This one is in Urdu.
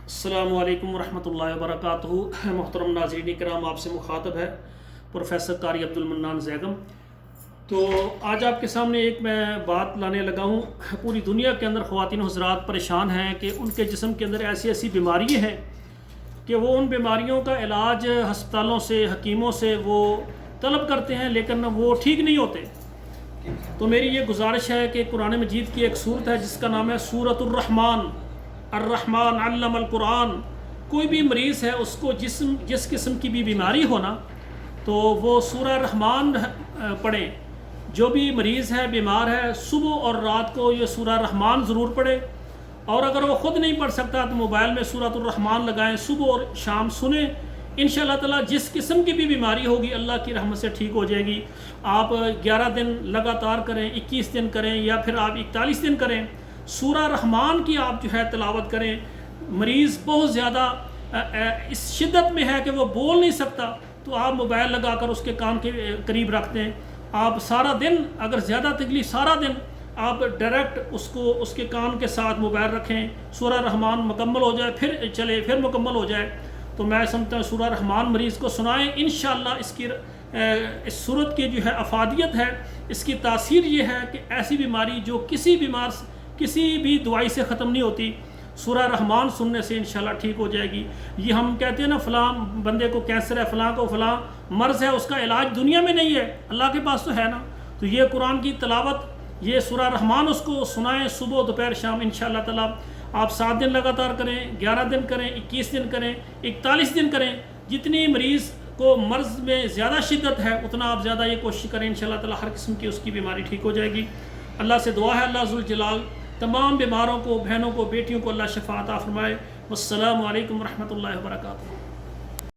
السلام علیکم ورحمۃ اللہ وبرکاتہ۔ محترم ناظرین کرام، آپ سے مخاطب ہے پروفیسر قاری عبد المنان زیگم۔ تو آج آپ کے سامنے ایک میں بات لانے لگا ہوں۔ پوری دنیا کے اندر خواتین و حضرات پریشان ہیں کہ ان کے جسم کے اندر ایسی ایسی بیماری ہیں کہ وہ ان بیماریوں کا علاج ہسپتالوں سے، حکیموں سے وہ طلب کرتے ہیں، لیکن وہ ٹھیک نہیں ہوتے۔ تو میری یہ گزارش ہے کہ قرآن مجید کی ایک سورت ہے جس کا نام ہے سورۃ الرحمن۔ الرحمن علم القرآن۔ کوئی بھی مریض ہے، اس کو جس قسم کی بھی بیماری ہونا تو وہ سورہ رحمان پڑھیں۔ جو بھی مریض ہے، بیمار ہے، صبح اور رات کو یہ سورہ رحمان ضرور پڑھے، اور اگر وہ خود نہیں پڑھ سکتا تو موبائل میں سورۃ الرحمن لگائیں، صبح اور شام سنیں۔ انشاءاللہ تعالیٰ جس قسم کی بھی بیماری ہوگی اللہ کی رحمت سے ٹھیک ہو جائے گی۔ آپ 11 دن لگاتار کریں، 21 دن کریں، یا پھر آپ 41 دن کریں، سورہ رحمان کی آپ جو ہے تلاوت کریں۔ مریض بہت زیادہ اس شدت میں ہے کہ وہ بول نہیں سکتا، تو آپ موبائل لگا کر اس کے کان کے قریب رکھ دیں۔ آپ سارا دن، اگر زیادہ تکلیف، سارا دن آپ ڈائریکٹ اس کے کان کے ساتھ موبائل رکھیں، سورہ رحمان مکمل ہو جائے پھر چلے، پھر مکمل ہو جائے، تو میں سمجھتا ہوں سورہ رحمان مریض کو سنائیں۔ انشاءاللہ اس صورت کی جو ہے افادیت ہے، اس کی تاثیر یہ ہے کہ ایسی بیماری جو کسی بھی دوائی سے ختم نہیں ہوتی، سورہ رحمان سننے سے انشاءاللہ ٹھیک ہو جائے گی۔ یہ ہم کہتے ہیں نا، فلاں بندے کو کینسر ہے، فلاں کو فلاں مرض ہے، اس کا علاج دنیا میں نہیں ہے، اللہ کے پاس تو ہے نا۔ تو یہ قرآن کی تلاوت، یہ سورہ رحمان اس کو سنائیں صبح دوپہر شام، انشاءاللہ تعالیٰ آپ 7 دن لگاتار کریں، 11 دن کریں، 21 دن کریں، 41 دن کریں۔ جتنی مریض کو مرض میں زیادہ شدت ہے اتنا آپ زیادہ یہ کوشش کریں، انشاءاللہ تعالیٰ ہر قسم کی اس کی بیماری ٹھیک ہو جائے گی۔ اللہ سے دعا ہے، اللہ ذوالجلال تمام بیماروں کو، بہنوں کو، بیٹیوں کو اللہ شفا عطا فرمائے۔ والسلام علیکم ورحمۃ اللہ وبرکاتہ۔